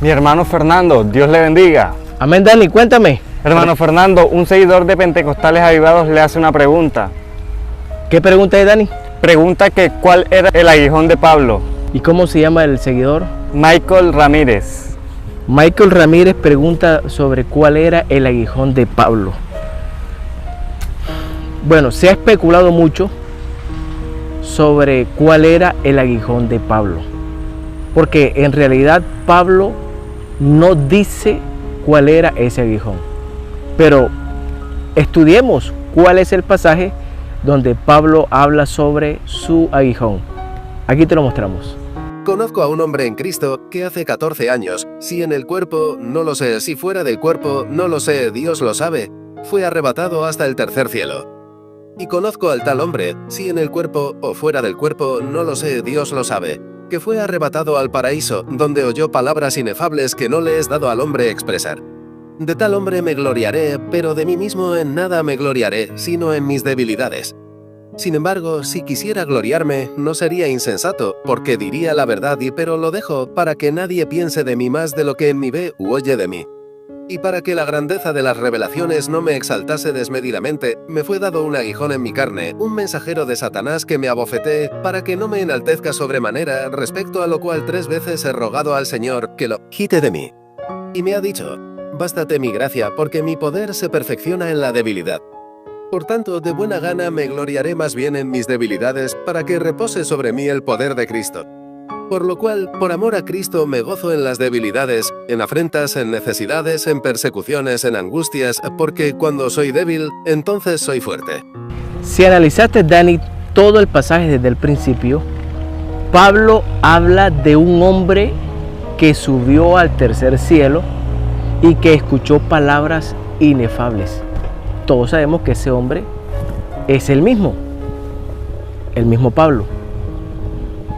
Mi hermano Fernando, Dios le bendiga. Amén, Dani, cuéntame. Hermano Fernando, un seguidor de Pentecostales Avivados le hace una pregunta. ¿Qué pregunta es, Dani? Pregunta que ¿cuál era el aguijón de Pablo? ¿Y cómo se llama el seguidor? Michael Ramírez. Michael Ramírez pregunta sobre cuál era el aguijón de Pablo. Bueno, se ha especulado mucho sobre cuál era el aguijón de Pablo, porque en realidad Pablo no dice cuál era ese aguijón. Pero estudiemos cuál es el pasaje donde Pablo habla sobre su aguijón. Aquí te lo mostramos. Conozco a un hombre en Cristo que hace 14 años, si en el cuerpo, no lo sé, si fuera del cuerpo, no lo sé, Dios lo sabe, fue arrebatado hasta el tercer cielo. Y conozco al tal hombre, si en el cuerpo o fuera del cuerpo, no lo sé, Dios lo sabe, que fue arrebatado al paraíso, donde oyó palabras inefables que no le es dado al hombre expresar. De tal hombre me gloriaré, pero de mí mismo en nada me gloriaré, sino en mis debilidades. Sin embargo, si quisiera gloriarme, no sería insensato, porque diría la verdad pero lo dejo para que nadie piense de mí más de lo que en mí ve u oye de mí. Y para que la grandeza de las revelaciones no me exaltase desmedidamente, me fue dado un aguijón en mi carne, un mensajero de Satanás que me abofetee, para que no me enaltezca sobremanera, respecto a lo cual 3 veces he rogado al Señor que lo quite de mí. Y me ha dicho: bástate mi gracia, porque mi poder se perfecciona en la debilidad. Por tanto, de buena gana me gloriaré más bien en mis debilidades, para que repose sobre mí el poder de Cristo. Por lo cual, por amor a Cristo, me gozo en las debilidades, en afrentas, en necesidades, en persecuciones, en angustias, porque cuando soy débil, entonces soy fuerte. Si analizaste, Dani, todo el pasaje desde el principio, Pablo habla de un hombre que subió al tercer cielo y que escuchó palabras inefables. Todos sabemos que ese hombre es el mismo Pablo.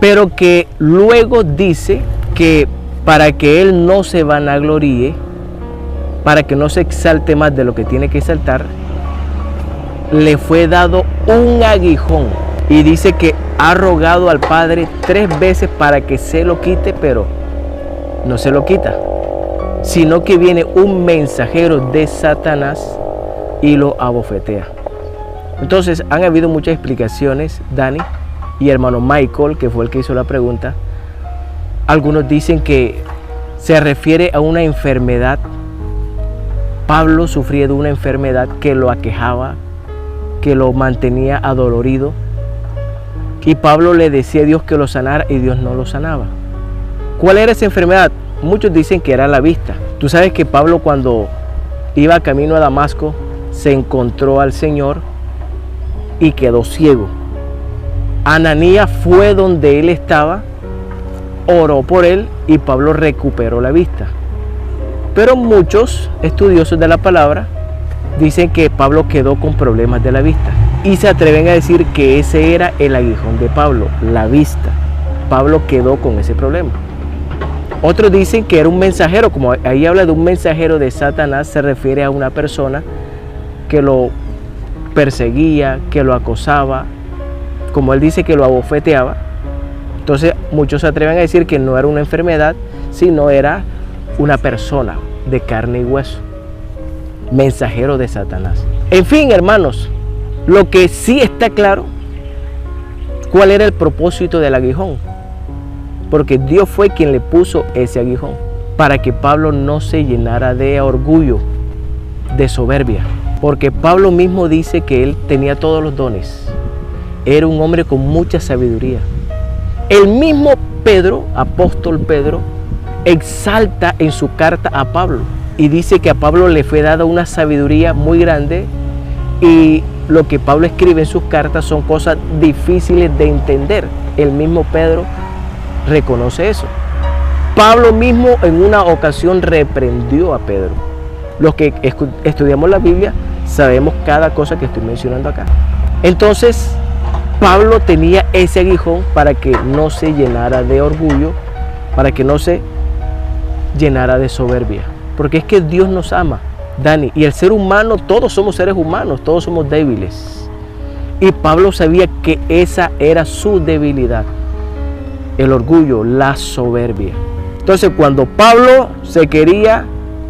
Pero que luego dice que para que él no se vanagloríe, para que no se exalte más de lo que tiene que exaltar, le fue dado un aguijón. Y dice que ha rogado al Padre 3 veces para que se lo quite, pero no se lo quita, sino que viene un mensajero de Satanás y lo abofetea. Entonces han habido muchas explicaciones, Dani y hermano Michael, que fue el que hizo la pregunta. Algunos dicen que se refiere a una enfermedad. Pablo sufría de una enfermedad que lo aquejaba, que lo mantenía adolorido, y Pablo le decía a Dios que lo sanara y Dios no lo sanaba. ¿Cuál era esa enfermedad? Muchos dicen que era la vista. Tú sabes que Pablo, cuando iba camino a Damasco, se encontró al Señor y quedó ciego. Ananías fue donde él estaba, oró por él y Pablo recuperó la vista. Pero muchos estudiosos de la palabra dicen que Pablo quedó con problemas de la vista y se atreven a decir que ese era el aguijón de Pablo, la vista. Pablo quedó con ese problema. Otros dicen que era un mensajero, como ahí habla de un mensajero de Satanás, se refiere a una persona que lo perseguía, que lo acosaba, como él dice, que lo abofeteaba. Entonces muchos se atreven a decir que no era una enfermedad, sino era una persona de carne y hueso, mensajero de Satanás. En fin, hermanos, lo que sí está claro, ¿cuál era el propósito del aguijón? Porque Dios fue quien le puso ese aguijón, para que Pablo no se llenara de orgullo, de soberbia. Porque Pablo mismo dice que él tenía todos los dones. Era un hombre con mucha sabiduría. El mismo Pedro, apóstol Pedro, exalta en su carta a Pablo y dice que a Pablo le fue dada una sabiduría muy grande, y lo que Pablo escribe en sus cartas son cosas difíciles de entender. El mismo Pedro reconoce eso. Pablo mismo en una ocasión reprendió a Pedro. Los que estudiamos la Biblia sabemos cada cosa que estoy mencionando acá. Entonces Pablo tenía ese aguijón para que no se llenara de orgullo, para que no se llenara de soberbia. Porque es que Dios nos ama, Dani, y el ser humano, todos somos seres humanos, todos somos débiles. Y Pablo sabía que esa era su debilidad, el orgullo, la soberbia. Entonces cuando Pablo se quería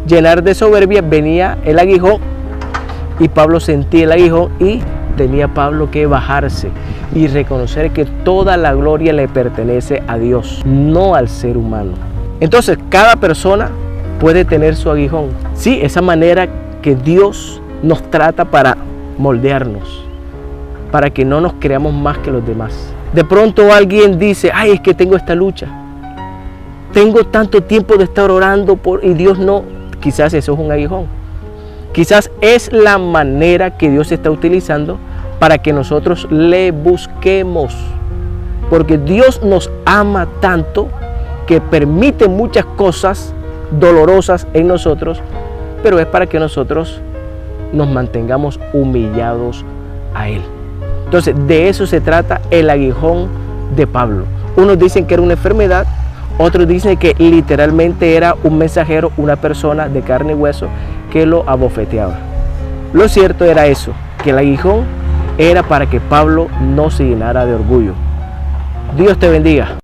llenar de soberbia, venía el aguijón y Pablo sentía el aguijón y tenía Pablo que bajarse y reconocer que toda la gloria le pertenece a Dios, no al ser humano. Entonces cada persona puede tener su aguijón. Sí, esa manera que Dios nos trata para moldearnos, para que no nos creamos más que los demás. De pronto alguien dice, ay, es que tengo esta lucha, tengo tanto tiempo de estar orando y Dios no. Quizás eso es un aguijón. Quizás es la manera que Dios está utilizando para que nosotros le busquemos. Porque Dios nos ama tanto que permite muchas cosas dolorosas en nosotros, pero es para que nosotros nos mantengamos humillados a Él. Entonces, de eso se trata el aguijón de Pablo. Unos dicen que era una enfermedad, otros dicen que literalmente era un mensajero, una persona de carne y hueso que lo abofeteaba. Lo cierto era eso, que el aguijón era para que Pablo no se llenara de orgullo. Dios te bendiga.